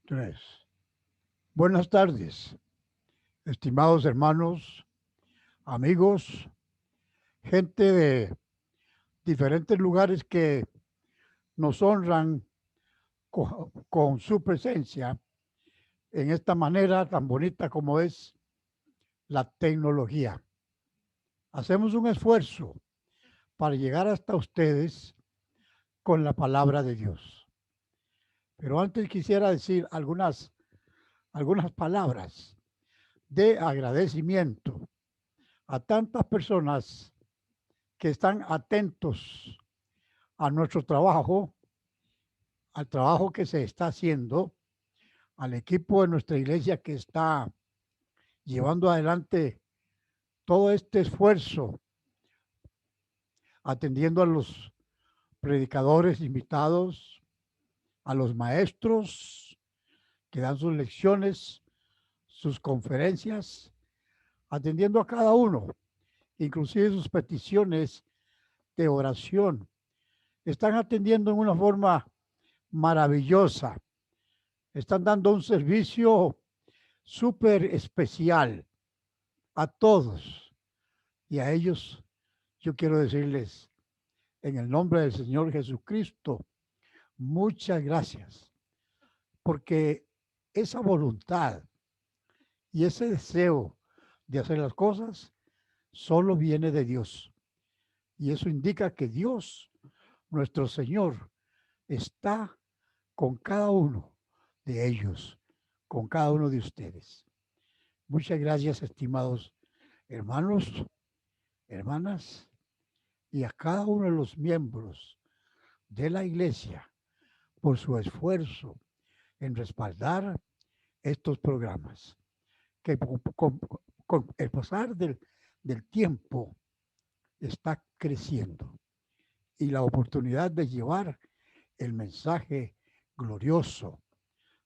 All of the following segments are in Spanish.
Tres. Buenas tardes, estimados hermanos, amigos, gente de diferentes lugares que nos honran con su presencia en esta manera tan bonita como es la tecnología. Hacemos un esfuerzo para llegar hasta ustedes con la palabra de Dios. Pero antes quisiera decir algunas palabras de agradecimiento a tantas personas que están atentos a nuestro trabajo, al trabajo que se está haciendo, al equipo de nuestra iglesia que está llevando adelante todo este esfuerzo, atendiendo a los predicadores invitados, a los maestros que dan sus lecciones, sus conferencias, atendiendo a cada uno, inclusive sus peticiones de oración. Están atendiendo en una forma maravillosa. Están dando un servicio súper especial a todos. Y a ellos yo quiero decirles, en el nombre del Señor Jesucristo, muchas gracias. Porque esa voluntad y ese deseo de hacer las cosas solo viene de Dios. Y eso indica que Dios, nuestro Señor, está con cada uno de ellos, con cada uno de ustedes. Muchas gracias, estimados hermanos, hermanas, y a cada uno de los miembros de la iglesia por su esfuerzo en respaldar estos programas, que con el pasar del tiempo está creciendo y la oportunidad de llevar el mensaje glorioso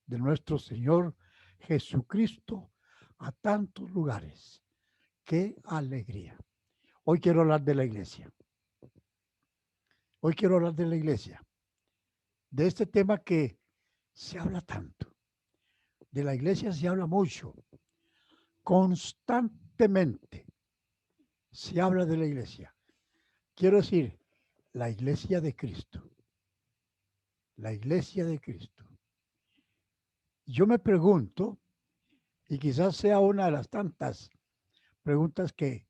de nuestro Señor Jesucristo a tantos lugares. ¡Qué alegría! Hoy quiero hablar de la iglesia. Hoy quiero hablar de la iglesia, de este tema que se habla tanto. De la iglesia se habla mucho, constantemente se habla de la iglesia. Quiero decir, la iglesia de Cristo. La iglesia de Cristo. Yo me pregunto, y quizás sea una de las tantas preguntas que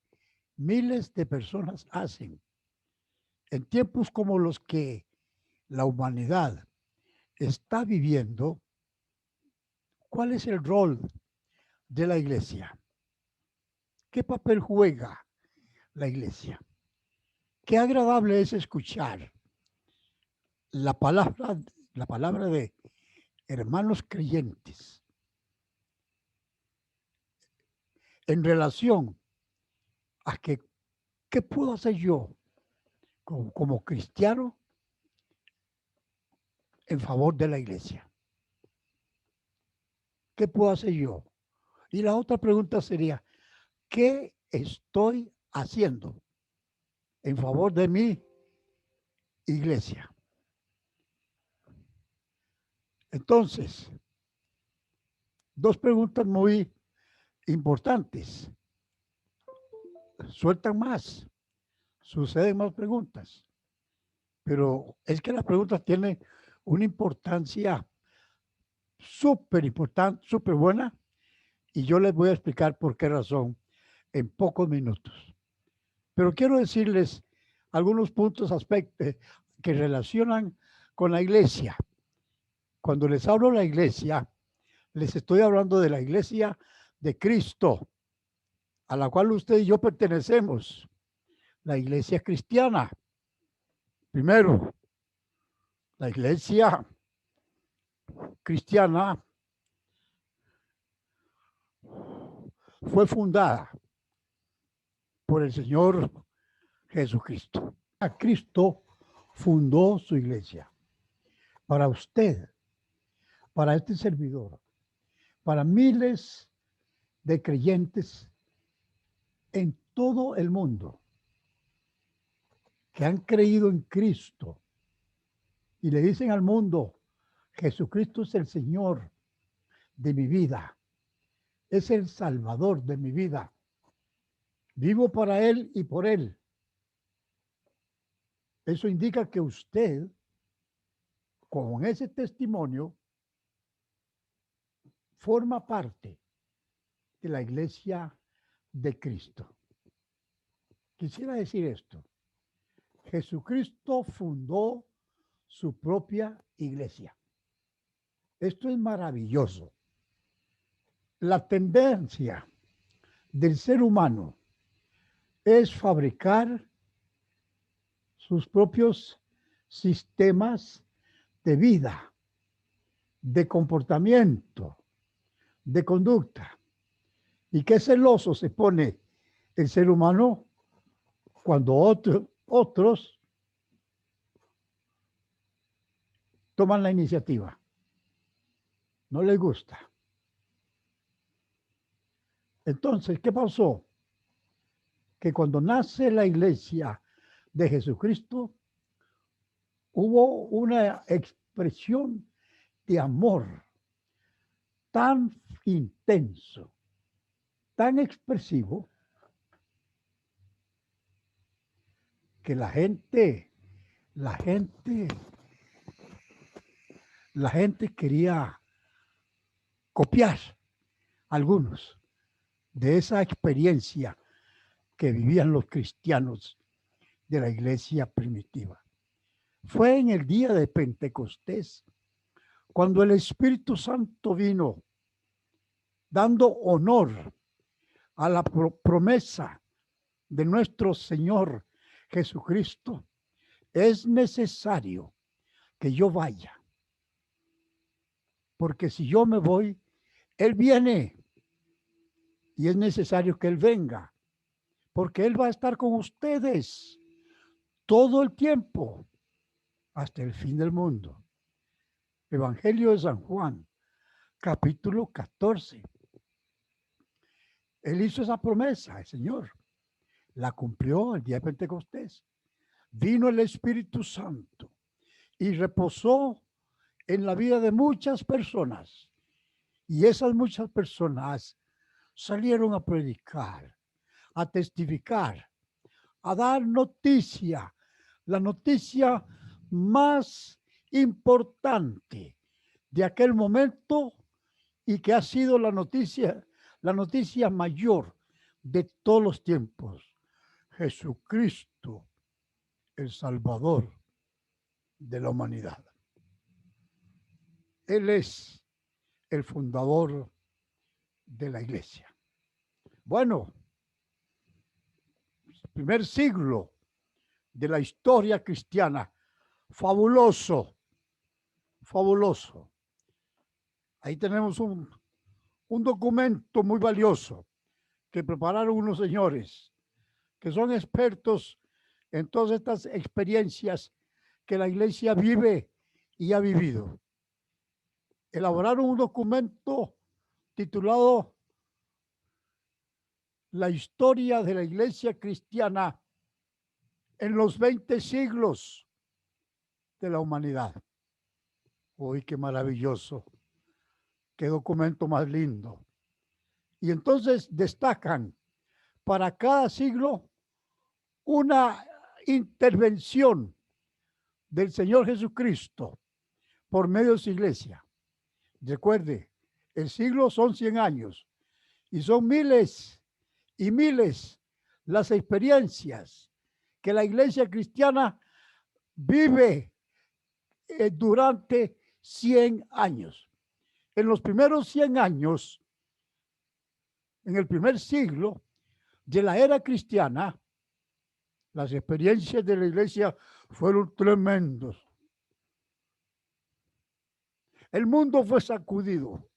miles de personas hacen en tiempos como los que la humanidad está viviendo, ¿cuál es el rol de la iglesia? ¿Qué papel juega la iglesia? Qué agradable es escuchar la palabra, la palabra de hermanos creyentes en relación a que, ¿qué puedo hacer yo como cristiano en favor de la iglesia? ¿Qué puedo hacer yo? Y la otra pregunta sería, ¿qué estoy haciendo en favor de mi iglesia? Entonces, dos preguntas muy importantes. Sueltan más, suceden más preguntas, pero es que las preguntas tienen una importancia súper importante, súper buena, y yo les voy a explicar por qué razón en pocos minutos. Pero quiero decirles algunos puntos, aspectos que relacionan con la iglesia. Cuando les hablo de la iglesia, les estoy hablando de la iglesia de Cristo, a la cual usted y yo pertenecemos, la iglesia cristiana. Primero, la iglesia cristiana fue fundada por el Señor Jesucristo. Cristo fundó su iglesia. Para usted, para este servidor, para miles de creyentes en todo el mundo que han creído en Cristo y le dicen al mundo, Jesucristo es el Señor, de mi vida. Es el Salvador de mi vida. Vivo para Él y por Él. Eso indica que usted, con ese testimonio, forma parte de la iglesia de Cristo. Quisiera decir esto. Jesucristo fundó su propia iglesia. Esto es maravilloso. La tendencia del ser humano es fabricar sus propios sistemas de vida, de comportamiento, de conducta. Y qué celoso se pone el ser humano cuando otros toman la iniciativa. No les gusta. Entonces, ¿qué pasó? Que cuando nace la iglesia de Jesucristo, hubo una expresión de amor tan intenso, tan expresivo, que la gente quería copiar algunos de esa experiencia que vivían los cristianos de la iglesia primitiva. Fue en el día de Pentecostés cuando el Espíritu Santo vino dando honor a la promesa de nuestro Señor Jesucristo. Es necesario que yo vaya, porque si yo me voy, Él viene y es necesario que Él venga, porque Él va a estar con ustedes todo el tiempo hasta el fin del mundo. Evangelio de San Juan, capítulo 14. Él hizo esa promesa, el Señor. La cumplió el día de Pentecostés. Vino el Espíritu Santo y reposó en la vida de muchas personas. Y esas muchas personas salieron a predicar, a testificar, a dar noticia, la noticia más importante de aquel momento y que ha sido la noticia mayor de todos los tiempos. Jesucristo, el Salvador de la humanidad. Él es el fundador de la iglesia. Bueno, primer siglo de la historia cristiana, fabuloso, fabuloso. Ahí tenemos un documento muy valioso que prepararon unos señores que son expertos en todas estas experiencias que la iglesia vive y ha vivido. Elaboraron un documento titulado La historia de la iglesia cristiana en los 20 siglos de la humanidad. Uy, qué maravilloso. Qué documento más lindo. Y entonces destacan para cada siglo una intervención del Señor Jesucristo por medio de su iglesia. Recuerde, el siglo son 100 años y son miles y miles las experiencias que la iglesia cristiana vive durante 100 años. En los primeros 100 años, en el primer siglo de la era cristiana, las experiencias de la iglesia fueron tremendos. El mundo fue sacudido.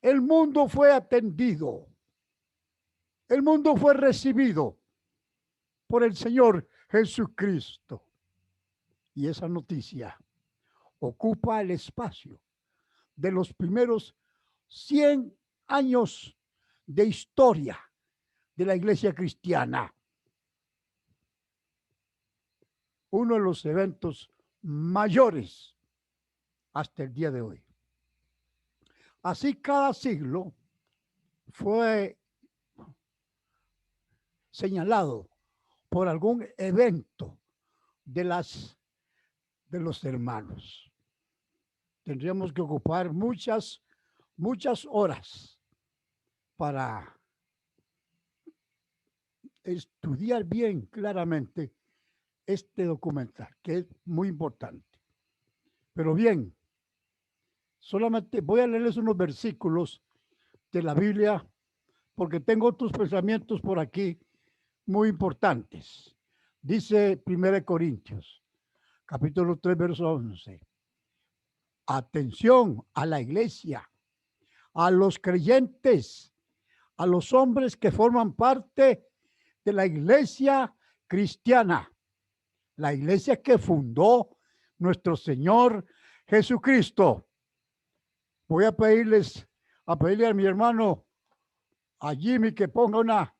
El mundo fue atendido. El mundo fue recibido por el Señor Jesucristo. Y esa noticia ocupa el espacio de los primeros 100 años de historia de la iglesia cristiana. Uno de los eventos mayores hasta el día de hoy. Así cada siglo fue señalado por algún evento de los hermanos. Tendríamos que ocupar muchas horas para estudiar bien claramente este documental, que es muy importante. Pero bien, solamente voy a leerles unos versículos de la Biblia, porque tengo otros pensamientos por aquí muy importantes. Dice 1 Corintios, capítulo 3, verso 11. Atención a la iglesia, a los creyentes, a los hombres que forman parte de la iglesia cristiana, la iglesia que fundó nuestro Señor Jesucristo. Voy a pedirle a mi hermano, a Jimmy, que ponga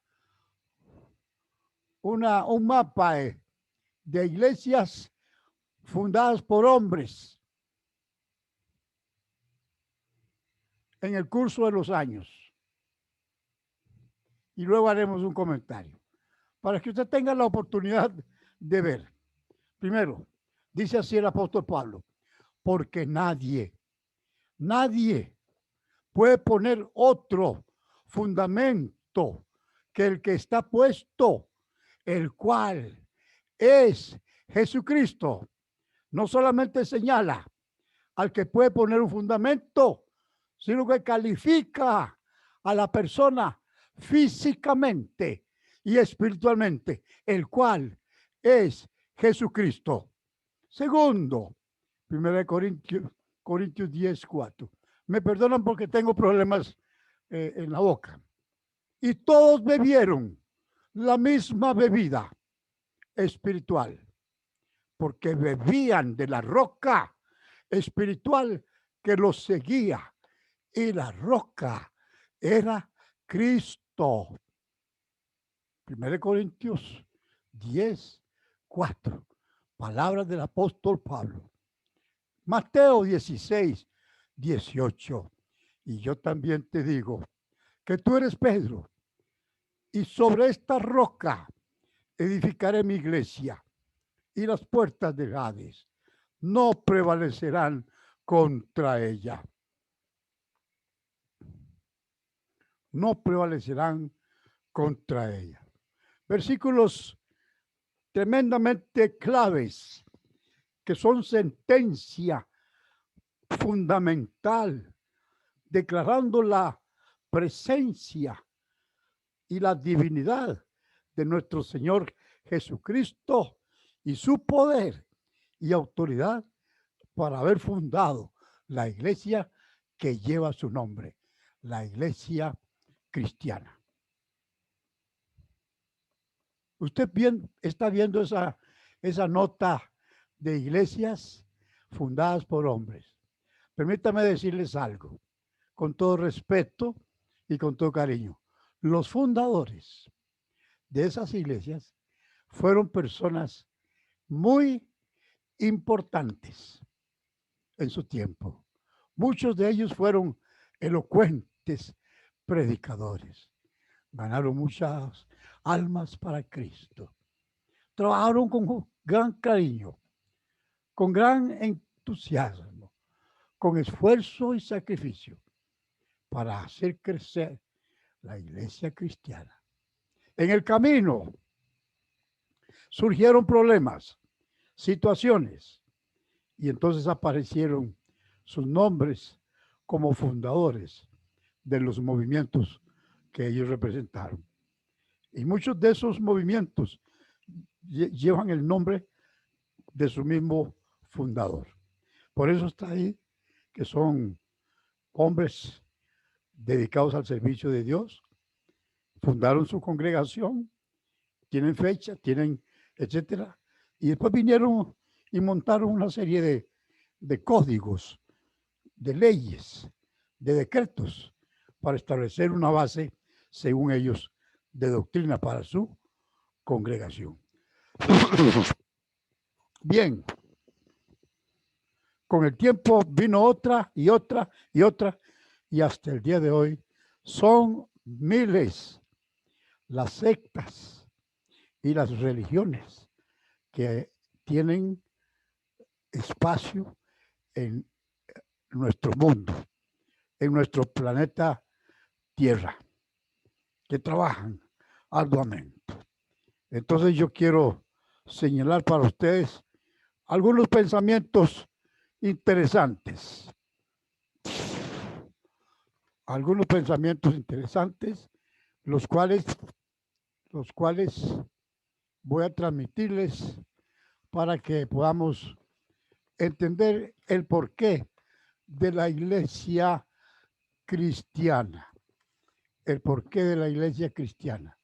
un mapa de iglesias fundadas por hombres en el curso de los años. Y luego haremos un comentario para que usted tenga la oportunidad de ver. Primero, dice así el apóstol Pablo, porque nadie puede poner otro fundamento que el que está puesto, el cual es Jesucristo. No solamente señala al que puede poner un fundamento, sino que califica a la persona físicamente y espiritualmente, el cual es Jesucristo. Segundo, 1 Corintios 10, 4. Me perdonan porque tengo problemas en la boca. Y todos bebieron la misma bebida espiritual, porque bebían de la roca espiritual que los seguía. Y la roca era Cristo. 1 Corintios 10, 4. Palabras del apóstol Pablo. Mateo 16, 18. Y yo también te digo que tú eres Pedro, y sobre esta roca edificaré mi iglesia, y las puertas del Hades no prevalecerán contra ella. No prevalecerán contra ella. Versículos tremendamente claves, que son sentencia fundamental, declarando la presencia y la divinidad de nuestro Señor Jesucristo y su poder y autoridad para haber fundado la iglesia que lleva su nombre, la iglesia cristiana. Usted está viendo esa nota de iglesias fundadas por hombres. Permítame decirles algo, con todo respeto y con todo cariño. Los fundadores de esas iglesias fueron personas muy importantes en su tiempo. Muchos de ellos fueron elocuentes predicadores. Ganaron muchas almas para Cristo. Trabajaron con gran cariño, con gran entusiasmo, con esfuerzo y sacrificio para hacer crecer la iglesia cristiana. En el camino surgieron problemas, situaciones, y entonces aparecieron sus nombres como fundadores de los movimientos que ellos representaron. Y muchos de esos movimientos llevan el nombre de su mismo fundador. Por eso está ahí que son hombres dedicados al servicio de Dios, fundaron su congregación, tienen fecha, tienen etcétera, y después vinieron y montaron una serie de códigos, de leyes, de decretos para establecer una base, según ellos, de doctrina para su congregación. Bien, con el tiempo vino otra y otra y otra, y hasta el día de hoy son miles las sectas y las religiones que tienen espacio en nuestro mundo, en nuestro planeta Tierra, que trabajan arduamente. Entonces yo quiero señalar para ustedes algunos pensamientos interesantes. Algunos pensamientos interesantes, los cuales voy a transmitirles para que podamos entender el porqué de la iglesia cristiana. El porqué de la iglesia cristiana.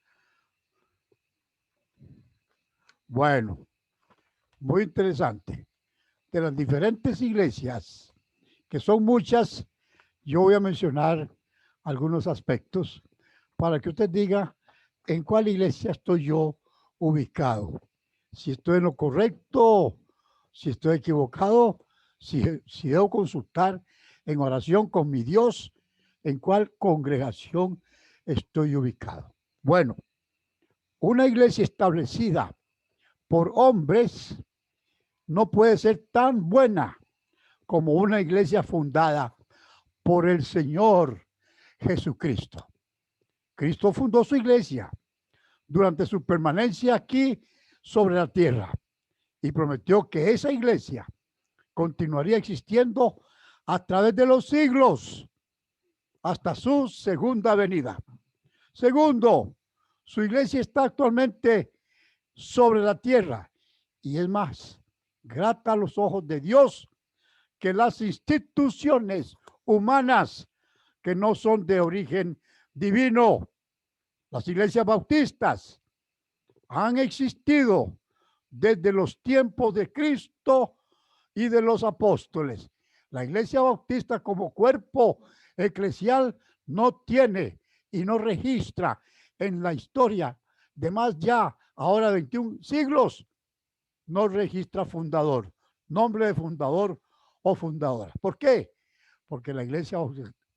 Bueno, muy interesante. De las diferentes iglesias, que son muchas, yo voy a mencionar algunos aspectos para que usted diga en cuál iglesia estoy yo ubicado. Si estoy en lo correcto, si estoy equivocado, si debo consultar en oración con mi Dios, en cuál congregación estoy ubicado. Bueno, una iglesia establecida por hombres no puede ser tan buena como una iglesia fundada por el Señor Jesucristo. Cristo fundó su iglesia durante su permanencia aquí sobre la tierra y prometió que esa iglesia continuaría existiendo a través de los siglos hasta su segunda venida. Segundo, su iglesia está actualmente sobre la tierra y es más grata a los ojos de Dios que las instituciones humanas que no son de origen divino. Las iglesias bautistas han existido desde los tiempos de Cristo y de los apóstoles. La iglesia bautista como cuerpo eclesial no tiene y no registra en la historia de más ya ahora 21 siglos, no registra fundador, nombre de fundador o fundadora. ¿Por qué? Porque la iglesia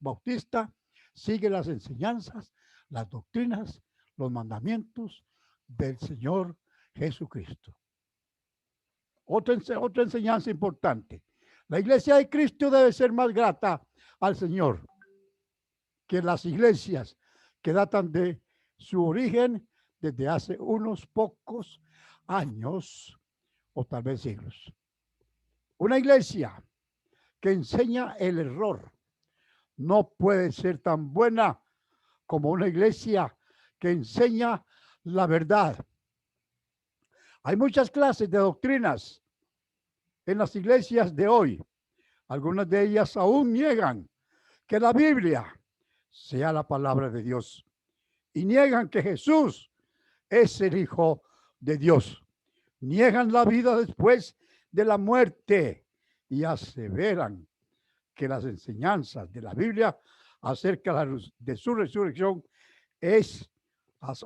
bautista sigue las enseñanzas, las doctrinas, los mandamientos del Señor Jesucristo. Otra enseñanza importante. La iglesia de Cristo debe ser más grata al Señor que las iglesias que datan de su origen desde hace unos pocos años o tal vez siglos. Una iglesia que enseña el error no puede ser tan buena como una iglesia que enseña la verdad. Hay muchas clases de doctrinas en las iglesias de hoy. Algunas de ellas aún niegan que la Biblia sea la palabra de Dios y niegan que Jesús es el Hijo de Dios. Niegan la vida después de la muerte y aseveran que las enseñanzas de la Biblia acerca de su resurrección es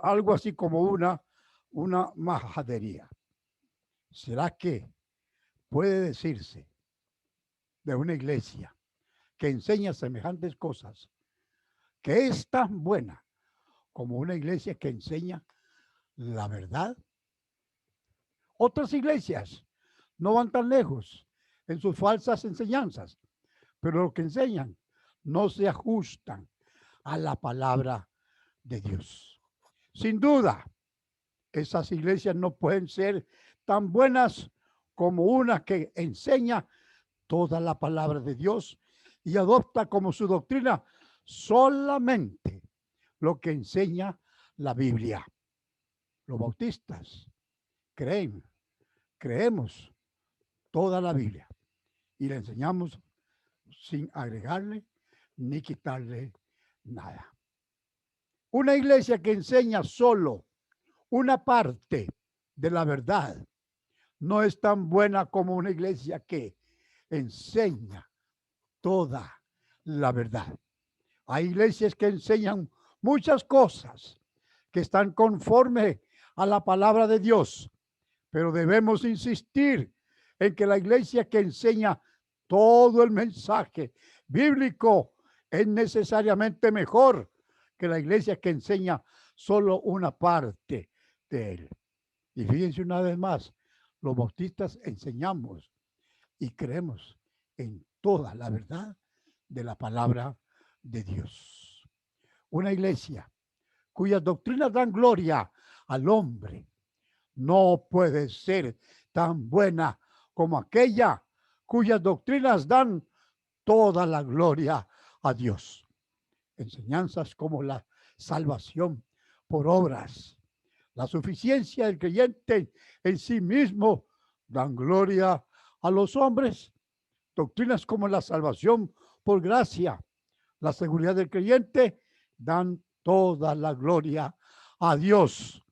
algo así como una majadería. ¿Será que puede decirse de una iglesia que enseña semejantes cosas que es tan buena como una iglesia que enseña la verdad? Otras iglesias no van tan lejos en sus falsas enseñanzas, pero lo que enseñan no se ajustan a la palabra de Dios. Sin duda, esas iglesias no pueden ser tan buenas como una que enseña toda la palabra de Dios y adopta como su doctrina solamente lo que enseña la Biblia. Los bautistas creemos toda la Biblia y le enseñamos sin agregarle ni quitarle nada. Una iglesia que enseña solo una parte de la verdad no es tan buena como una iglesia que enseña toda la verdad. Hay iglesias que enseñan muchas cosas que están conforme a la palabra de Dios, pero debemos insistir en que la iglesia que enseña todo el mensaje bíblico es necesariamente mejor que la iglesia que enseña solo una parte de él. Y fíjense una vez más, los bautistas enseñamos y creemos en toda la verdad de la palabra de Dios. Una iglesia cuyas doctrinas dan gloria al hombre no puede ser tan buena como aquella cuyas doctrinas dan toda la gloria a Dios. Enseñanzas como la salvación por obras, la suficiencia del creyente en sí mismo dan gloria a los hombres. Doctrinas como la salvación por gracia, la seguridad del creyente dan toda la gloria a Dios.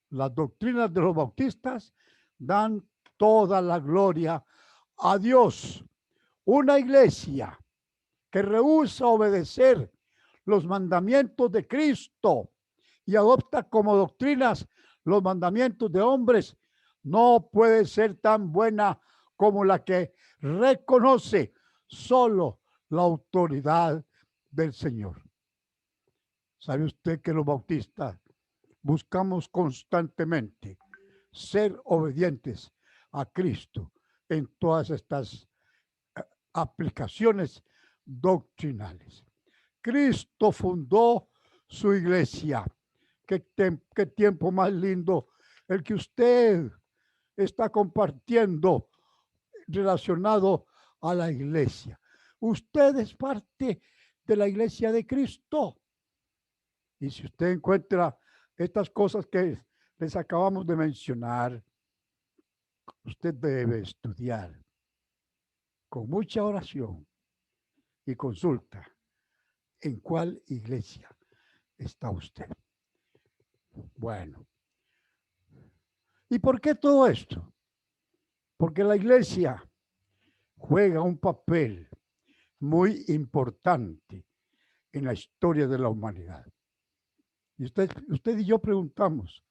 Las doctrinas de los bautistas dan toda la gloria a Dios. Una iglesia que rehúsa obedecer los mandamientos de Cristo y adopta como doctrinas los mandamientos de hombres, no puede ser tan buena como la que reconoce solo la autoridad del Señor. ¿Sabe usted que los bautistas buscamos constantemente ser obedientes a Cristo en todas estas aplicaciones doctrinales? Cristo fundó su iglesia. Qué tiempo más lindo el que usted está compartiendo relacionado a la iglesia. Usted es parte de la iglesia de Cristo. Y si usted encuentra estas cosas que les acabamos de mencionar, usted debe estudiar con mucha oración y consulta en cuál iglesia está usted. Bueno, ¿y por qué todo esto? Porque la iglesia juega un papel muy importante en la historia de la humanidad. Y usted y yo preguntamos,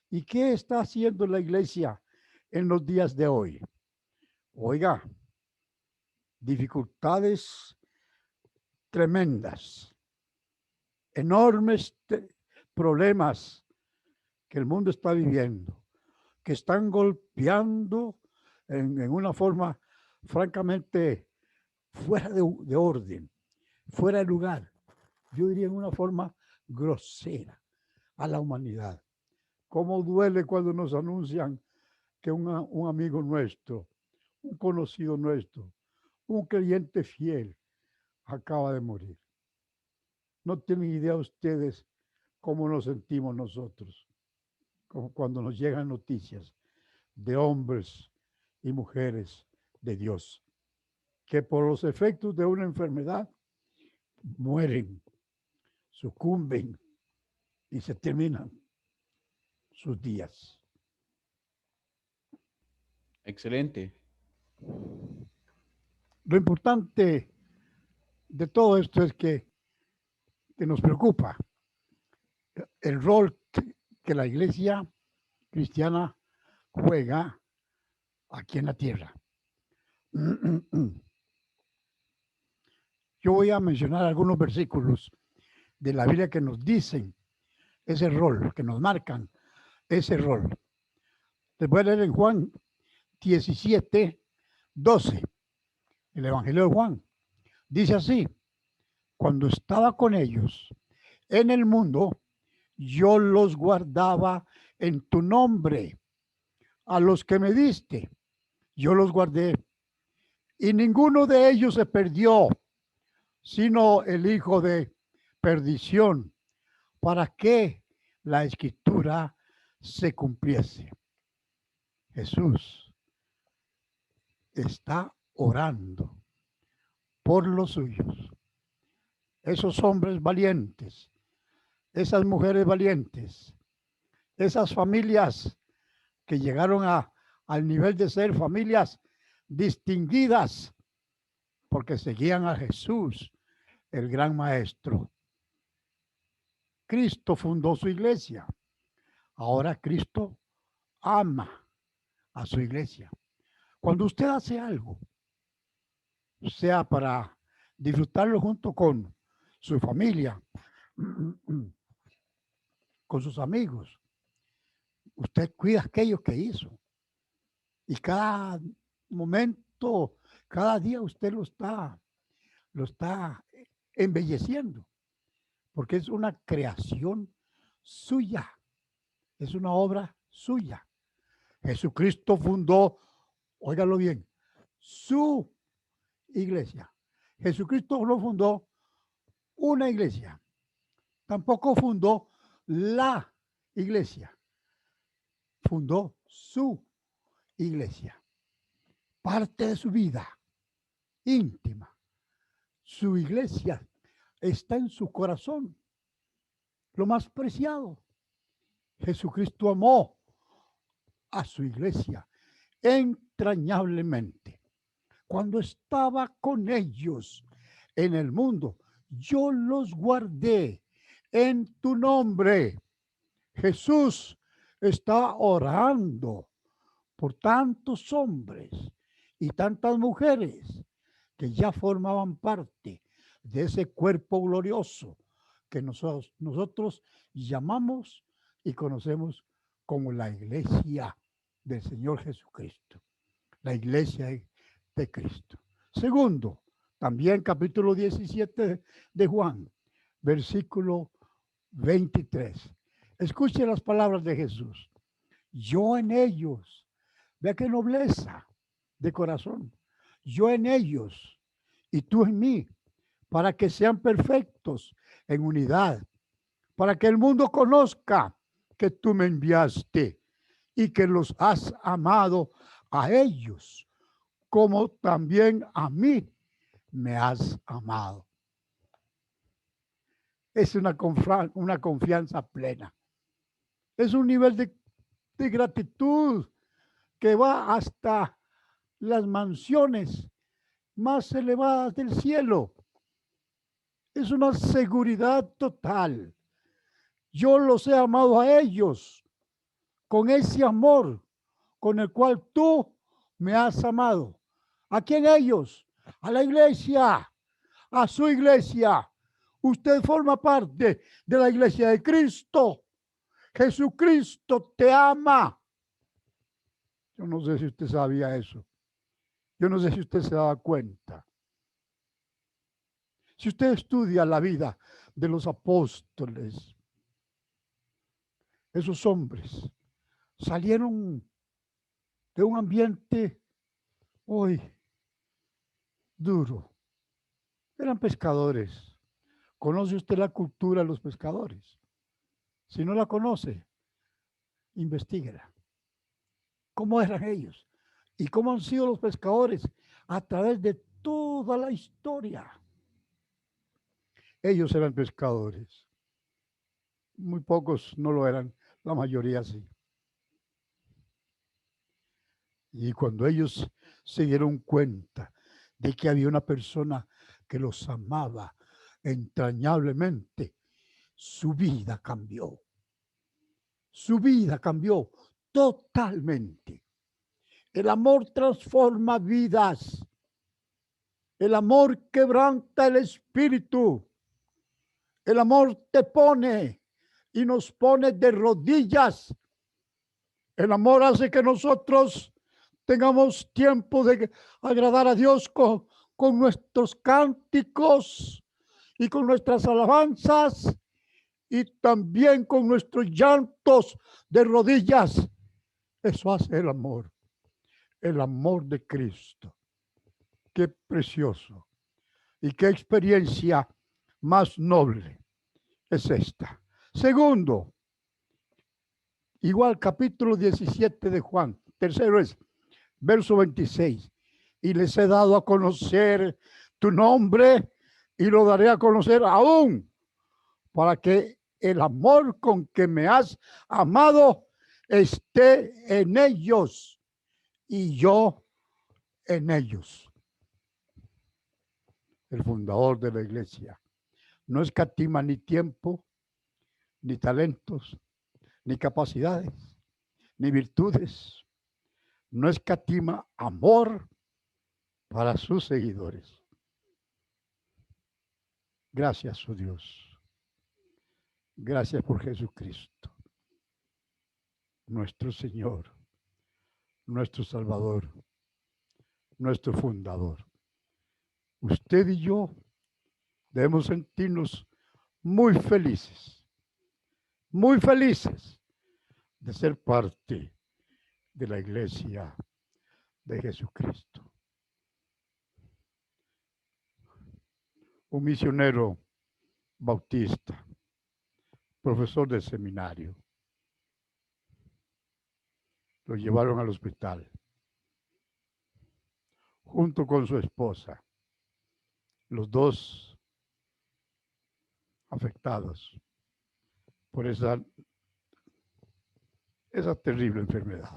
¿y qué está haciendo la iglesia en los días de hoy? Oiga, dificultades tremendas, enormes problemas que el mundo está viviendo, que están golpeando en una forma francamente fuera de orden, fuera de lugar, yo diría en una forma grosera a la humanidad. ¿Cómo duele cuando nos anuncian que un amigo nuestro, un conocido nuestro, un creyente fiel, acaba de morir? No tienen idea ustedes cómo nos sentimos nosotros, como cuando nos llegan noticias de hombres y mujeres de Dios que por los efectos de una enfermedad mueren, sucumben y se terminan sus días. Excelente. Lo importante de todo esto es que nos preocupa el rol que la iglesia cristiana juega aquí en la tierra. Yo voy a mencionar algunos versículos de la Biblia que nos dicen ese rol, que nos marcan ese rol. Les voy a leer en Juan 17, 12, el Evangelio de Juan. Dice así: cuando estaba con ellos en el mundo, yo los guardaba en tu nombre. A los que me diste, yo los guardé. Y ninguno de ellos se perdió, sino el hijo de perdición, para que la escritura se cumpliese. Jesús está orando por los suyos. Esos hombres valientes, esas mujeres valientes, esas familias que llegaron al nivel de ser familias distinguidas porque seguían a Jesús, el gran maestro. Cristo fundó su iglesia. Ahora Cristo ama a su iglesia. Cuando usted hace algo, sea para disfrutarlo junto con su familia, con sus amigos. Usted cuida aquello que hizo. Y cada momento, cada día usted lo está embelleciendo, porque es una creación suya, es una obra suya. Jesucristo fundó, óigalo bien, su iglesia. Jesucristo no fundó una iglesia, tampoco fundó la iglesia, fundó su iglesia. Parte de su vida íntima, su iglesia está en su corazón, lo más preciado. Jesucristo amó a su iglesia entrañablemente. Cuando estaba con ellos en el mundo, yo los guardé en tu nombre. Jesús está orando por tantos hombres y tantas mujeres que ya formaban parte de ese cuerpo glorioso que nosotros llamamos y conocemos como la iglesia del Señor Jesucristo, la iglesia de Cristo. Segundo, también capítulo 17 de Juan, versículo 23. Escuche las palabras de Jesús. Yo en ellos, vea qué nobleza de corazón, yo en ellos y tú en mí, para que sean perfectos en unidad, para que el mundo conozca que tú me enviaste y que los has amado a ellos, como también a mí me has amado. Es una confianza plena. Es un nivel de gratitud que va hasta las mansiones más elevadas del cielo. Es una seguridad total. Yo los he amado a ellos con ese amor con el cual tú me has amado. ¿A quién ellos? A la iglesia, a su iglesia. Usted forma parte de la iglesia de Cristo. Jesucristo te ama. Yo no sé si usted sabía eso. Yo no sé si usted se daba cuenta. Si usted estudia la vida de los apóstoles, esos hombres salieron de un ambiente hoy duro. Eran pescadores. ¿Conoce usted la cultura de los pescadores? Si no la conoce, investíguela. ¿Cómo eran ellos? ¿Y cómo han sido los pescadores a través de toda la historia? Ellos eran pescadores. Muy pocos no lo eran, la mayoría sí. Y cuando ellos se dieron cuenta de que había una persona que los amaba entrañablemente, su vida cambió. Su vida cambió totalmente. El amor transforma vidas. El amor quebranta el espíritu. El amor te pone y nos pone de rodillas. El amor hace que nosotros tengamos tiempo de agradar a Dios con nuestros cánticos y con nuestras alabanzas y también con nuestros llantos de rodillas. Eso hace el amor de Cristo. Qué precioso y qué experiencia más noble es esta. Segundo, igual capítulo 17 de Juan. Tercero es verso 26. Y les he dado a conocer tu nombre y lo daré a conocer aún para que el amor con que me has amado esté en ellos y yo en ellos. El fundador de la iglesia no escatima ni tiempo, ni talentos, ni capacidades, ni virtudes. No escatima amor para sus seguidores. Gracias, oh Dios. Gracias por Jesucristo, nuestro Señor, nuestro Salvador, nuestro fundador. Usted y yo debemos sentirnos muy felices de ser parte de la iglesia de Jesucristo. Un misionero bautista, profesor de seminario, lo llevaron al hospital junto con su esposa, los dos afectados por esa terrible enfermedad.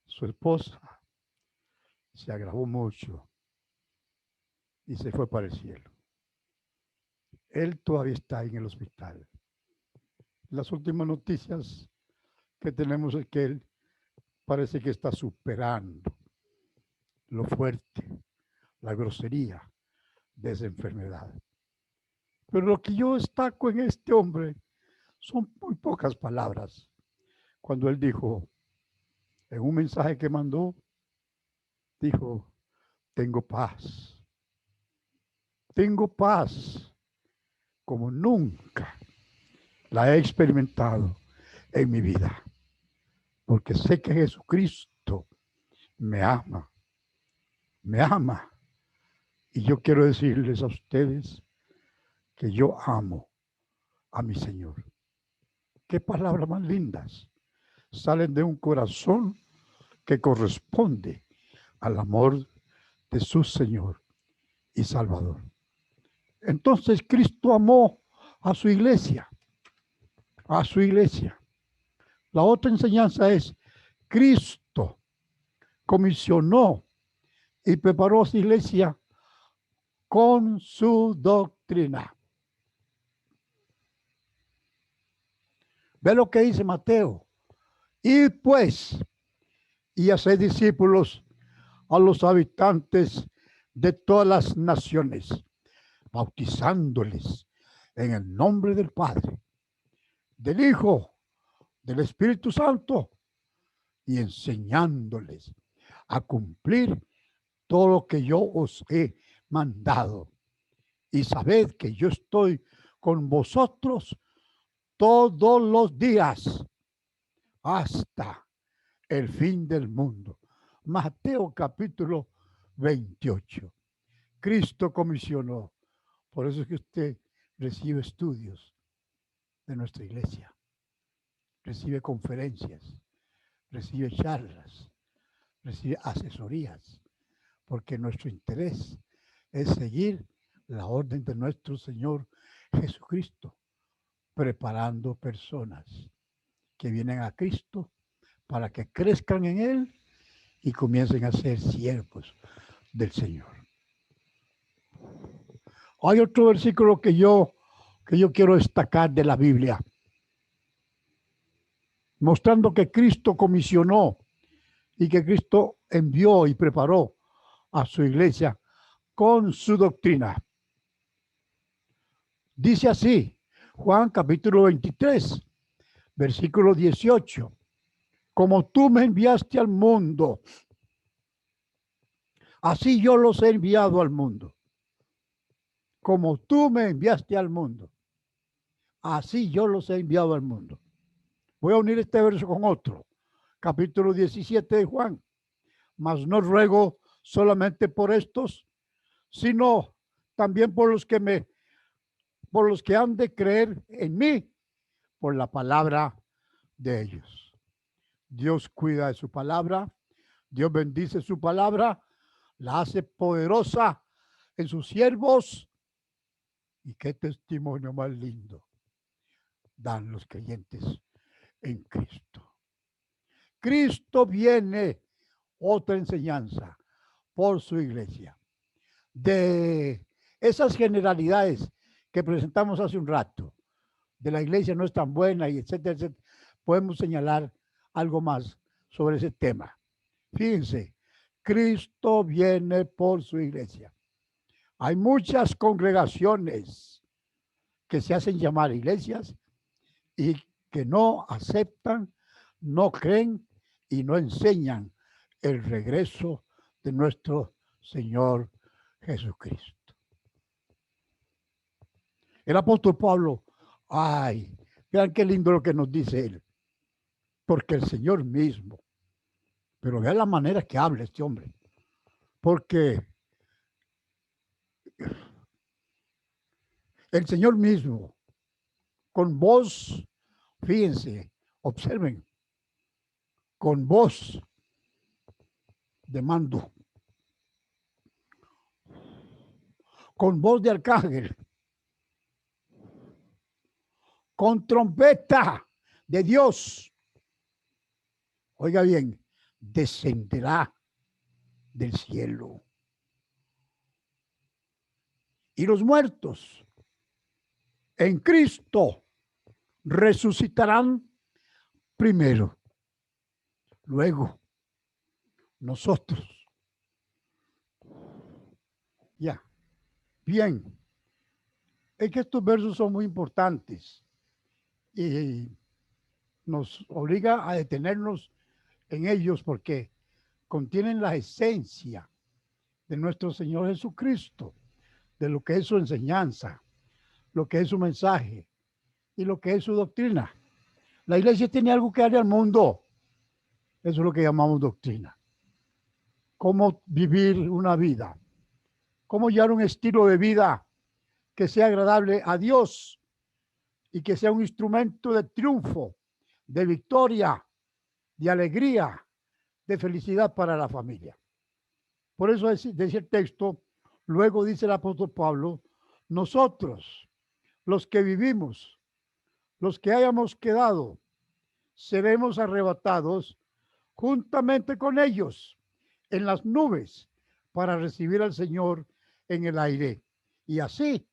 Su esposa se agravó mucho y se fue para el cielo. Él todavía está en el hospital. Las últimas noticias que tenemos es que él parece que está superando lo fuerte, la grosería de esa enfermedad. Pero lo que yo destaco en este hombre son muy pocas palabras. Cuando él dijo, en un mensaje que mandó, dijo, tengo paz como nunca la he experimentado en mi vida, porque sé que Jesucristo me ama. Y yo quiero decirles a ustedes que yo amo a mi Señor. Qué palabras más lindas salen de un corazón que corresponde al amor de su Señor y Salvador. Entonces Cristo amó a su iglesia, La otra enseñanza es, Cristo comisionó y preparó a su iglesia con su doctrina. Ve lo que dice Mateo. Y pues, y hacer discípulos a los habitantes de todas las naciones, bautizándoles en el nombre del Padre, del Hijo, del Espíritu Santo, y enseñándoles a cumplir todo lo que yo os he mandado. Y sabed que yo estoy con vosotros todos los días hasta el fin del mundo. Mateo capítulo 28. Cristo comisionó. Por eso es que usted recibe estudios de nuestra iglesia, recibe conferencias, recibe charlas, recibe asesorías, porque nuestro interés es seguir la orden de nuestro Señor Jesucristo, preparando personas que vienen a Cristo para que crezcan en Él y comiencen a ser siervos del Señor. Hay otro versículo que yo quiero destacar de la Biblia, mostrando que Cristo comisionó y que Cristo envió y preparó a su iglesia con su doctrina. Dice así, Juan capítulo 23, versículo 18. Como tú me enviaste al mundo, así yo los he enviado al mundo. Como tú me enviaste al mundo, así yo los he enviado al mundo. Voy a unir este verso con otro. Capítulo 17 de Juan. Mas no ruego solamente por estos, sino también por los que han de creer en mí por la palabra de ellos. Dios cuida de su palabra, Dios bendice su palabra, la hace poderosa en sus siervos. Y qué testimonio más lindo dan los creyentes en Cristo. Cristo viene, otra enseñanza, por su iglesia. De esas generalidades que presentamos hace un rato, de la iglesia no es tan buena y etcétera, etcétera, podemos señalar algo más sobre ese tema. Fíjense, Cristo viene por su iglesia. Hay muchas congregaciones que se hacen llamar iglesias y que no aceptan, no creen y no enseñan el regreso de nuestro Señor Jesucristo. El apóstol Pablo, ay, vean qué lindo lo que nos dice él, porque el Señor mismo, pero vean la manera que habla este hombre, porque el Señor mismo, con voz, fíjense, observen, con voz de mando, con voz de arcángel, con trompeta de Dios, oiga bien, descenderá del cielo. Y los muertos en Cristo resucitarán primero. Luego, nosotros. Ya. Bien. Es que estos versos son muy importantes y nos obliga a detenernos en ellos porque contienen la esencia de nuestro Señor Jesucristo, de lo que es su enseñanza, lo que es su mensaje y lo que es su doctrina. La iglesia tiene algo que darle al mundo. Eso es lo que llamamos doctrina. Cómo vivir una vida, cómo llevar un estilo de vida que sea agradable a Dios y que sea un instrumento de triunfo, de victoria, de alegría, de felicidad para la familia. Por eso decía el texto, luego dice el apóstol Pablo, nosotros, los que vivimos, los que hayamos quedado, seremos arrebatados juntamente con ellos en las nubes para recibir al Señor en el aire. Y así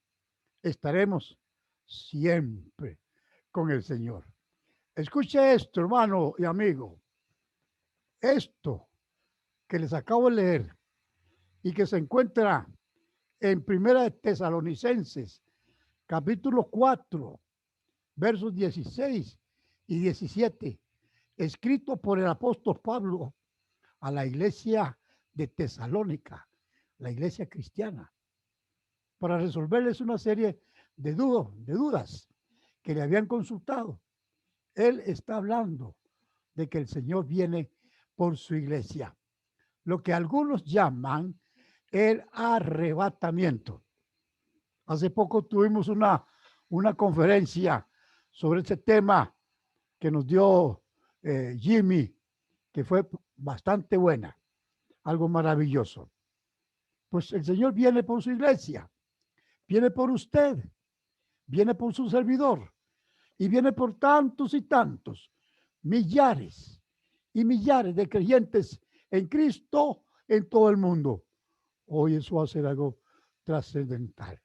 estaremos siempre con el Señor. Escuche esto, hermano y amigo. Esto que les acabo de leer y que se encuentra en Primera de Tesalonicenses, capítulo 4, versos 16 y 17, escrito por el apóstol Pablo a la iglesia de Tesalónica, la iglesia cristiana, para resolverles una serie de dudas que le habían consultado. Él está hablando de que el Señor viene por su iglesia, lo que algunos llaman el arrebatamiento. Hace poco tuvimos una conferencia sobre este tema que nos dio Jimmy, que fue bastante buena, algo maravilloso. Pues el Señor viene por su iglesia, viene por usted, viene por su servidor y viene por tantos y tantos, millares y millares de creyentes en Cristo en todo el mundo. Hoy eso va a ser algo trascendental.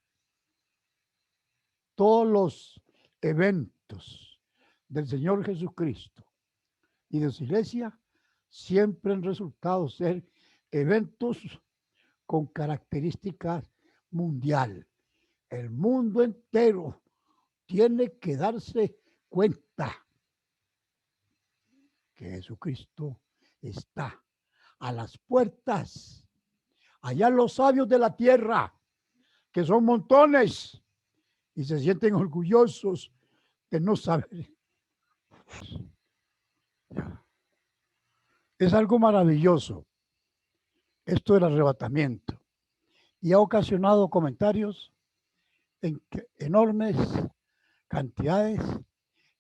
Todos los eventos del Señor Jesucristo y de su iglesia siempre han resultado ser eventos con características mundial. El mundo entero tiene que darse cuenta que Jesucristo está a las puertas. Allá los sabios de la tierra, que son montones, y se sienten orgullosos de no saber. Es algo maravilloso esto del arrebatamiento y ha ocasionado comentarios en enormes cantidades,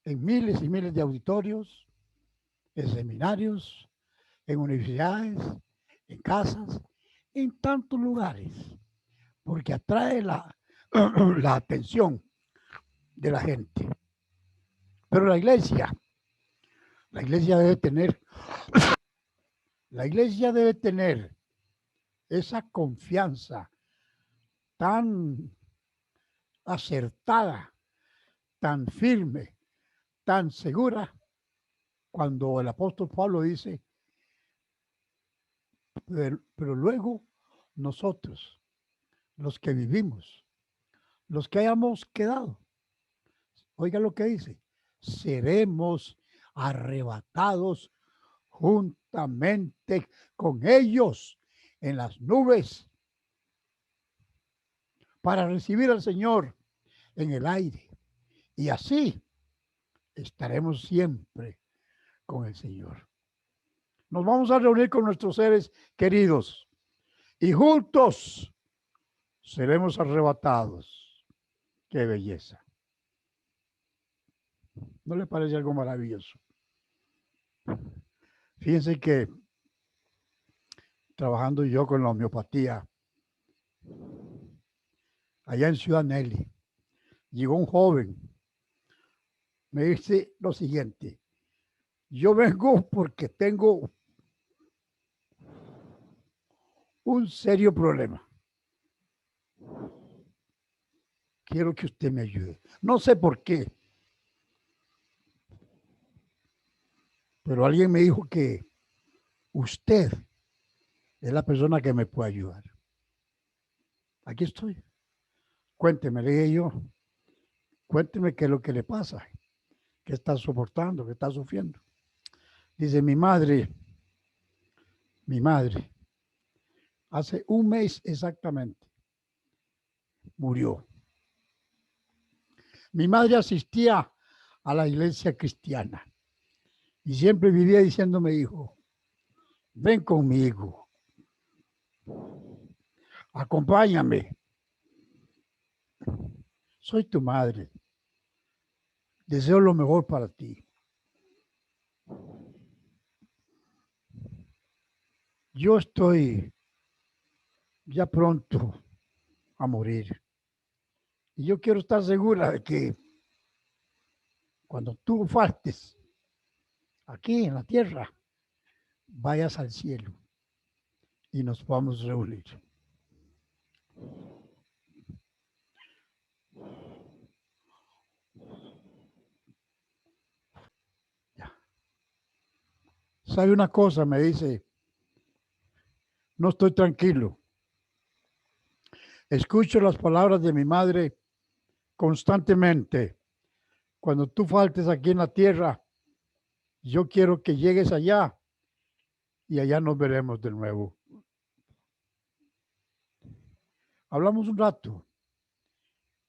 en miles y miles de auditorios, en seminarios, en universidades, en casas, en tantos lugares, porque atrae la atención de la gente. Pero la iglesia debe tener, esa confianza tan acertada, tan firme, tan segura, cuando el apóstol Pablo dice, pero luego nosotros, los que vivimos, los que hayamos quedado. Oiga lo que dice, seremos arrebatados juntamente con ellos en las nubes para recibir al Señor en el aire. Y así estaremos siempre con el Señor. Nos vamos a reunir con nuestros seres queridos y juntos seremos arrebatados. ¡Qué belleza! ¿No le parece algo maravilloso? Fíjense que trabajando yo con la homeopatía, allá en Ciudad Nelly, llegó un joven, me dice lo siguiente, yo vengo porque tengo un serio problema. Quiero que usted me ayude. No sé por qué, pero alguien me dijo que usted es la persona que me puede ayudar. Aquí estoy. Cuénteme, le dije yo, cuénteme qué es lo que le pasa, qué está soportando, qué está sufriendo. Dice, mi madre, hace un mes exactamente, murió. Mi madre asistía a la iglesia cristiana y siempre vivía diciéndome, hijo, ven conmigo, acompáñame, soy tu madre, deseo lo mejor para ti. Yo estoy ya pronto a morir y yo quiero estar segura de que cuando tú faltes aquí en la tierra, vayas al cielo y nos podamos reunir. Ya. ¿Sabe una cosa? Me dice, no estoy tranquilo. Escucho las palabras de mi madre constantemente. Cuando tú faltes aquí en la tierra, yo quiero que llegues allá y allá nos veremos de nuevo. Hablamos un rato.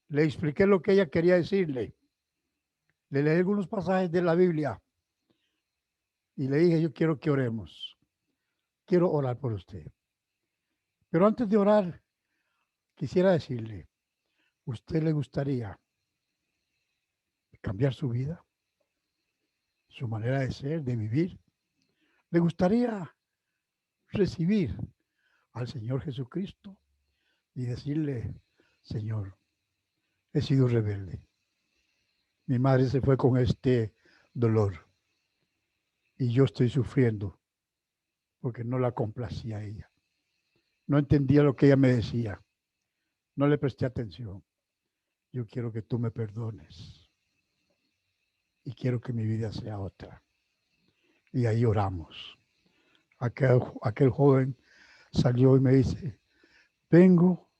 Le expliqué lo que ella quería decirle. Le leí algunos pasajes de la Biblia y le dije, yo quiero que oremos. Quiero orar por usted. Pero antes de orar, quisiera decirle, ¿usted le gustaría cambiar su vida? ¿Su manera de ser, de vivir? ¿Le gustaría recibir al Señor Jesucristo y decirle, Señor, he sido rebelde? Mi madre se fue con este dolor y yo estoy sufriendo porque no la complacía a ella. No entendía lo que ella me decía. No le presté atención. Yo quiero que tú me perdones y quiero que mi vida sea otra. Y ahí oramos. Aquel joven salió y me dice, vengo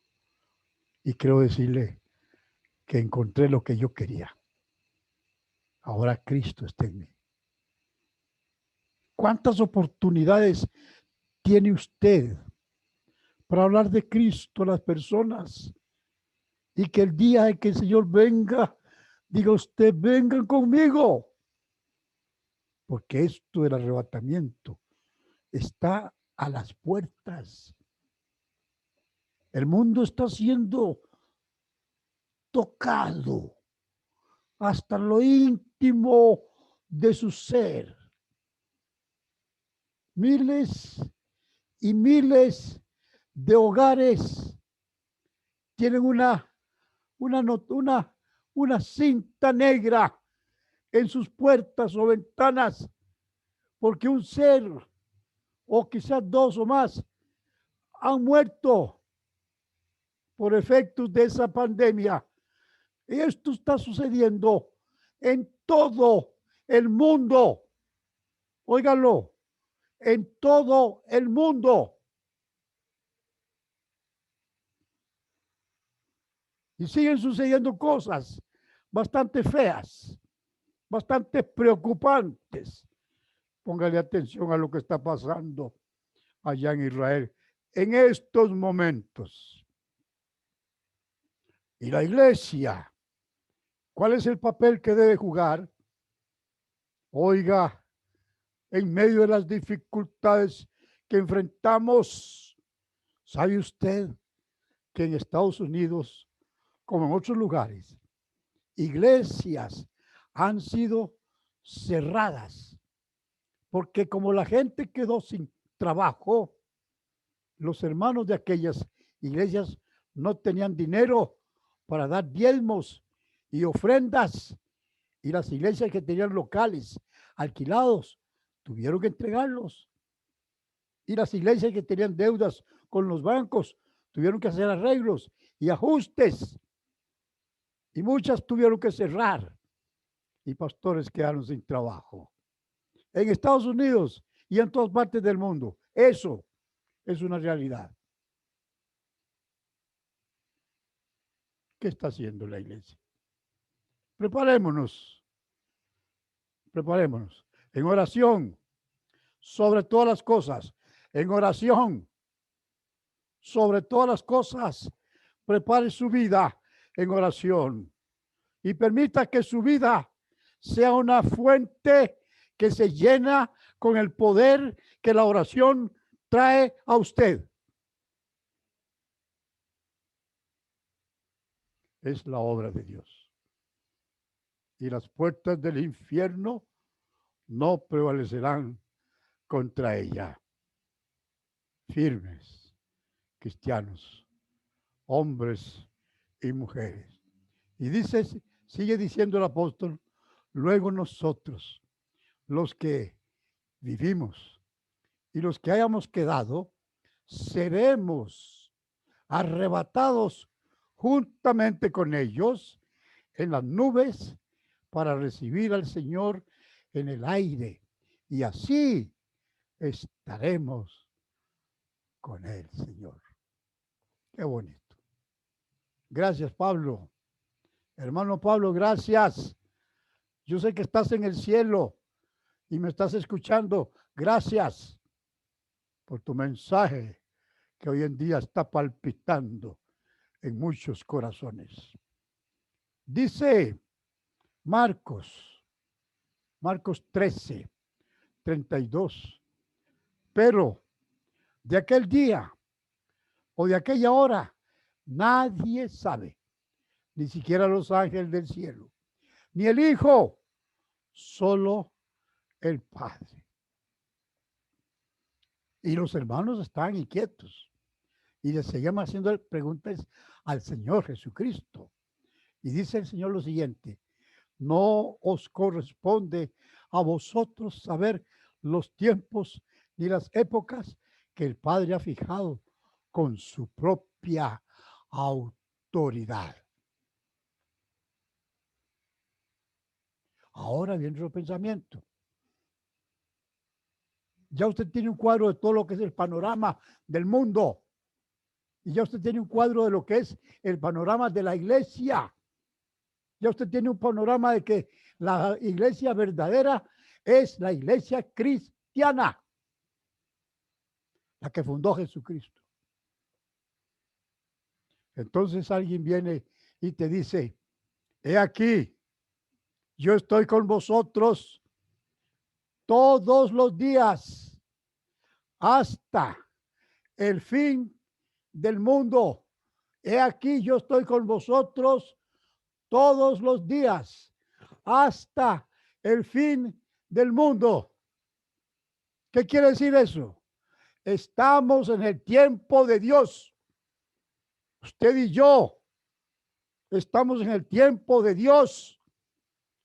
y quiero decirle que encontré lo que yo quería. Ahora Cristo está en mí. ¿Cuántas oportunidades tiene usted para hablar de Cristo a las personas? Y que el día en que el Señor venga, diga usted, vengan conmigo. Porque esto del arrebatamiento está a las puertas. El mundo está siendo tocado hasta lo íntimo de su ser. Miles y miles de hogares tienen una cinta negra en sus puertas o ventanas porque un ser o quizás dos o más han muerto por efectos de esa pandemia. Y esto está sucediendo en todo el mundo. Óiganlo, en todo el mundo. Y siguen sucediendo cosas bastante feas, bastante preocupantes. Póngale atención a lo que está pasando allá en Israel en estos momentos. Y la iglesia, ¿cuál es el papel que debe jugar? Oiga, en medio de las dificultades que enfrentamos, ¿sabe usted que en Estados Unidos, como en otros lugares, iglesias han sido cerradas? Porque como la gente quedó sin trabajo, los hermanos de aquellas iglesias no tenían dinero para dar diezmos y ofrendas, y las iglesias que tenían locales alquilados tuvieron que entregarlos, y las iglesias que tenían deudas con los bancos tuvieron que hacer arreglos y ajustes, y muchas tuvieron que cerrar, y pastores quedaron sin trabajo. En Estados Unidos y en todas partes del mundo, eso es una realidad. ¿Qué está haciendo la iglesia? Preparémonos en oración sobre todas las cosas, en oración sobre todas las cosas. Prepare su vida en oración y permita que su vida sea una fuente que se llena con el poder que la oración trae a usted. Es la obra de Dios. Y las puertas del infierno no prevalecerán contra ella. Firmes, cristianos, hombres y mujeres. Y dice, sigue diciendo el apóstol, luego nosotros, los que vivimos y los que hayamos quedado, seremos arrebatados juntamente con ellos en las nubes para recibir al Señor en el aire. Y así estaremos con el Señor. Qué bonito. Gracias, Pablo. Hermano Pablo, gracias. Yo sé que estás en el cielo y me estás escuchando. Gracias por tu mensaje que hoy en día está palpitando en muchos corazones. Dice Marcos 13, 32. Pero de aquel día o de aquella hora nadie sabe, ni siquiera los ángeles del cielo, ni el Hijo, solo el Padre. Y los hermanos estaban inquietos y le seguían haciendo preguntas al Señor Jesucristo. Y dice el Señor lo siguiente: no os corresponde a vosotros saber los tiempos ni las épocas que el Padre ha fijado con su propia autoridad. Ahora viene otro pensamiento. Ya usted tiene un cuadro de todo lo que es el panorama del mundo. Y ya usted tiene un cuadro de lo que es el panorama de la iglesia. Ya usted tiene un panorama de que la iglesia verdadera es la iglesia cristiana, la que fundó Jesucristo. Entonces alguien viene y te dice: he aquí, yo estoy con vosotros todos los días hasta el fin del mundo. He aquí, yo estoy con vosotros todos los días hasta el fin del mundo. ¿Qué quiere decir eso? Estamos en el tiempo de Dios. Usted y yo estamos en el tiempo de Dios.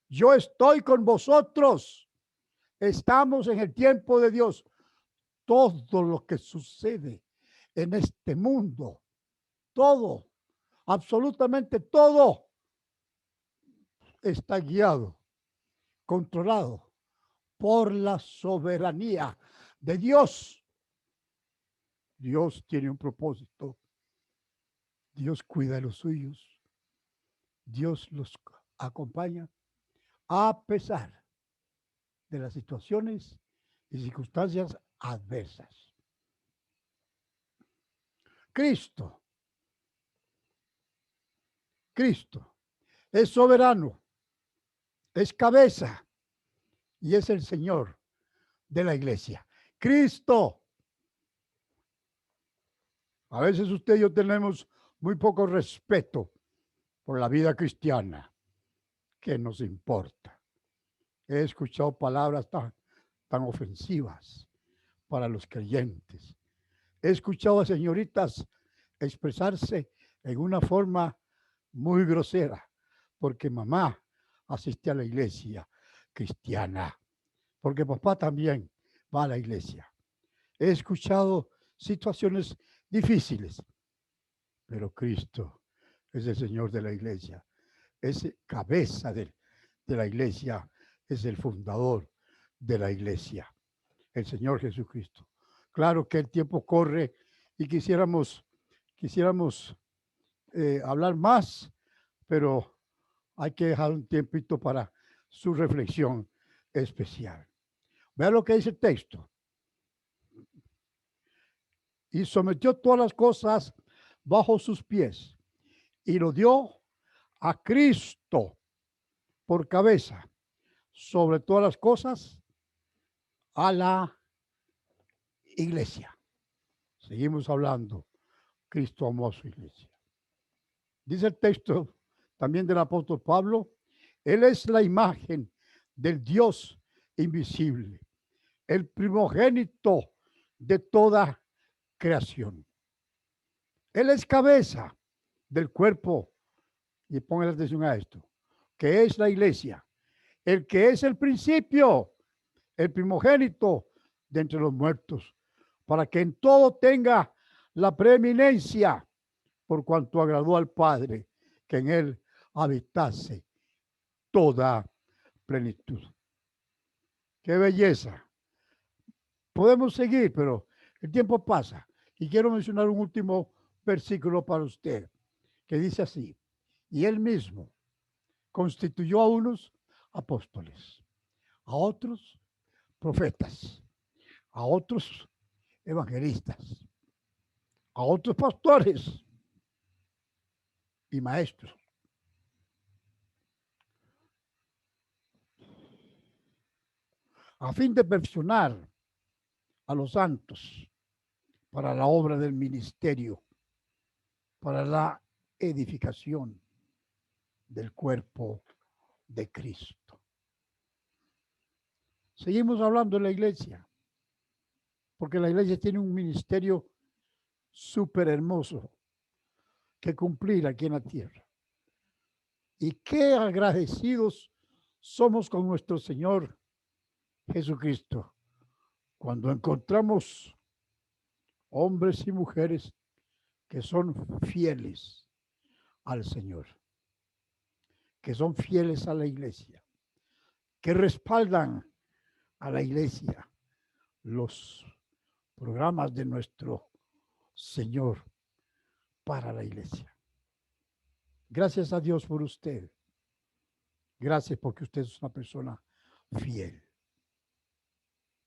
Yo estoy con vosotros. Estamos en el tiempo de Dios. Todo lo que sucede en este mundo, todo, absolutamente todo, está guiado, controlado por la soberanía de Dios. Dios tiene un propósito. Dios cuida de los suyos. Dios los acompaña a pesar de las situaciones y circunstancias adversas. Cristo es soberano, es cabeza y es el Señor de la iglesia. Cristo. A veces usted y yo tenemos muy poco respeto por la vida cristiana. ¿Qué nos importa? He escuchado palabras tan ofensivas para los creyentes. He escuchado a señoritas expresarse en una forma muy grosera, porque mamá asiste a la iglesia cristiana, porque papá también va a la iglesia. He escuchado situaciones difíciles, pero Cristo es el Señor de la iglesia, es cabeza de la iglesia, es el fundador de la iglesia, el Señor Jesucristo. Claro que el tiempo corre y quisiéramos hablar más, pero hay que dejar un tiempito para su reflexión especial. Vea lo que dice el texto. Y sometió todas las cosas bajo sus pies y lo dio a Cristo por cabeza sobre todas las cosas a la iglesia. Seguimos hablando. Cristo amó a su iglesia. Dice el texto también del apóstol Pablo, Él es la imagen del Dios invisible, el primogénito de toda creación. Él es cabeza del cuerpo, y pongan atención a esto, que es la iglesia, el que es el principio, el primogénito de entre los muertos, para que en todo tenga la preeminencia, por cuanto agradó al Padre que en él habitase toda plenitud. ¡Qué belleza! Podemos seguir, pero el tiempo pasa. Y quiero mencionar un último versículo para usted, que dice así, y él mismo constituyó a unos apóstoles, a otros profetas, a otros evangelistas, a otros pastores y maestros, a fin de perfeccionar a los santos para la obra del ministerio, para la edificación del cuerpo de Cristo. Seguimos hablando de la iglesia, porque la iglesia tiene un ministerio súper hermoso que cumplir aquí en la tierra. Y qué agradecidos somos con nuestro Señor Jesucristo cuando encontramos hombres y mujeres que son fieles al Señor, que son fieles a la iglesia, que respaldan a la iglesia los programas de nuestro Señor para la iglesia. Gracias a Dios por usted. Gracias porque usted es una persona fiel.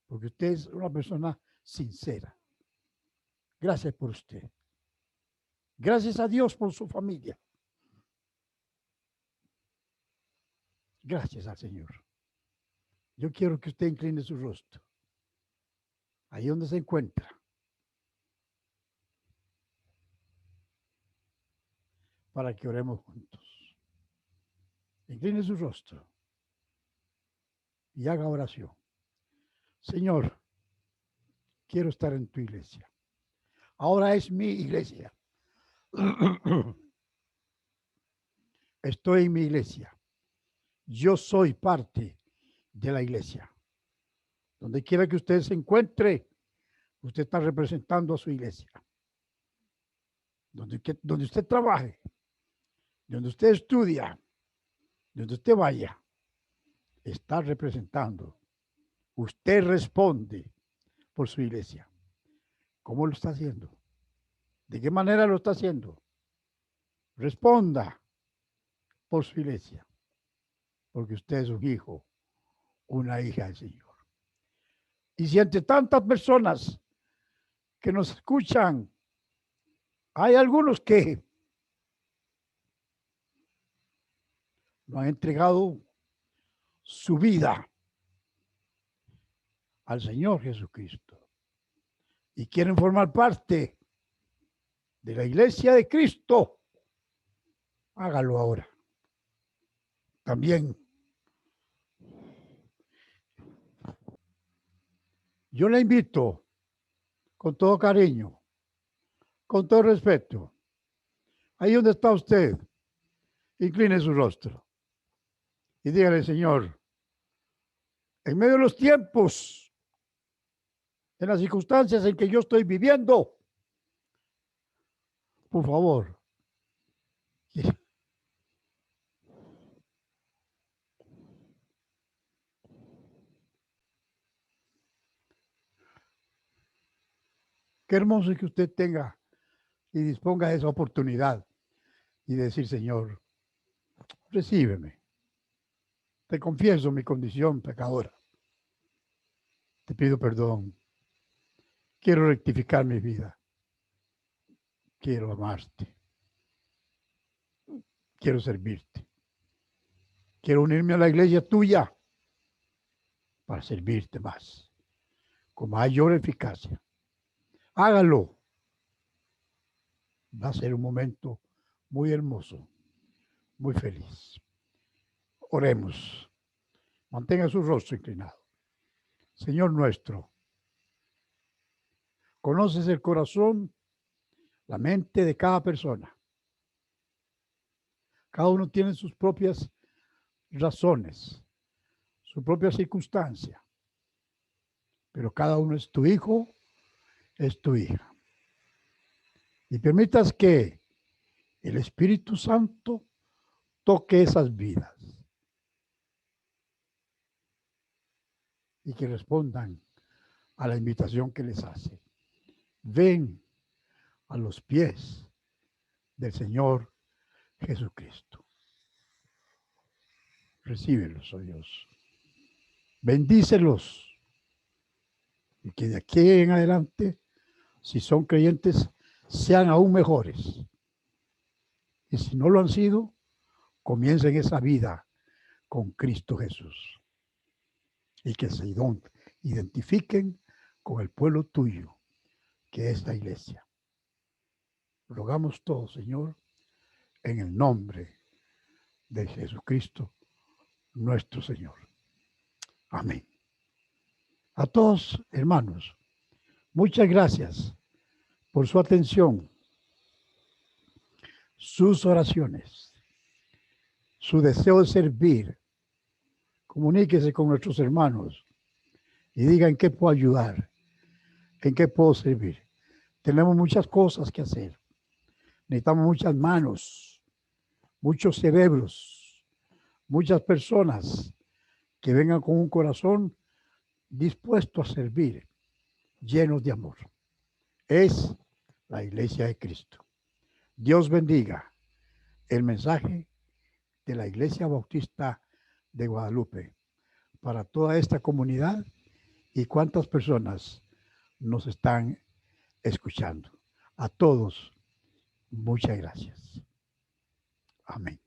Porque usted es una persona sincera. Gracias por usted. Gracias a Dios por su familia. Gracias al Señor. Yo quiero que usted incline su rostro. Ahí donde se encuentra. Para que oremos juntos. Incline su rostro. Y haga oración. Señor, quiero estar en tu iglesia. Ahora es mi iglesia. Estoy en mi iglesia. Yo soy parte de la iglesia. Donde quiera que usted se encuentre, usted está representando a su iglesia. Donde usted trabaje, donde usted estudia, donde usted vaya, está representando. Usted responde por su iglesia. ¿Cómo lo está haciendo? ¿De qué manera lo está haciendo? Responda por su iglesia, porque usted es un hijo, una hija del Señor. Y si entre tantas personas que nos escuchan, hay algunos que no han entregado su vida al Señor Jesucristo y quieren formar parte de la iglesia de Cristo, hágalo ahora. También yo le invito con todo cariño, con todo respeto, ahí donde está usted, incline su rostro y dígale, Señor, en medio de los tiempos, en las circunstancias en que yo estoy viviendo, por favor, qué hermoso es que usted tenga y disponga de esa oportunidad y decir, Señor, recíbeme. Te confieso mi condición pecadora. Te pido perdón. Quiero rectificar mi vida. Quiero amarte. Quiero servirte. Quiero unirme a la iglesia tuya para servirte más, con mayor eficacia. Hágalo. Va a ser un momento muy hermoso, muy feliz. Oremos. Mantenga su rostro inclinado. Señor nuestro, conoces el corazón, la mente de cada persona. Cada uno tiene sus propias razones, su propia circunstancia, pero cada uno es tu hijo, es tu hija. Y permitas que el Espíritu Santo toque esas vidas y que respondan a la invitación que les hace. Ven a los pies del Señor Jesucristo. Recíbelos, oh Dios. Bendícelos. Y que de aquí en adelante, si son creyentes, sean aún mejores. Y si no lo han sido, comiencen esa vida con Cristo Jesús. Y que se identifiquen con el pueblo tuyo, que es la iglesia. Rogamos todo, Señor, en el nombre de Jesucristo, nuestro Señor. Amén. A todos, hermanos, muchas gracias por su atención, sus oraciones, su deseo de servir. Comuníquese con nuestros hermanos y diga en qué puedo ayudar, en qué puedo servir. Tenemos muchas cosas que hacer. Necesitamos muchas manos, muchos cerebros, muchas personas que vengan con un corazón dispuesto a servir, llenos de amor. Es la iglesia de Cristo. Dios bendiga el mensaje de la Iglesia Bautista de Guadalupe para toda esta comunidad y cuántas personas nos están escuchando. A todos, muchas gracias. Amén.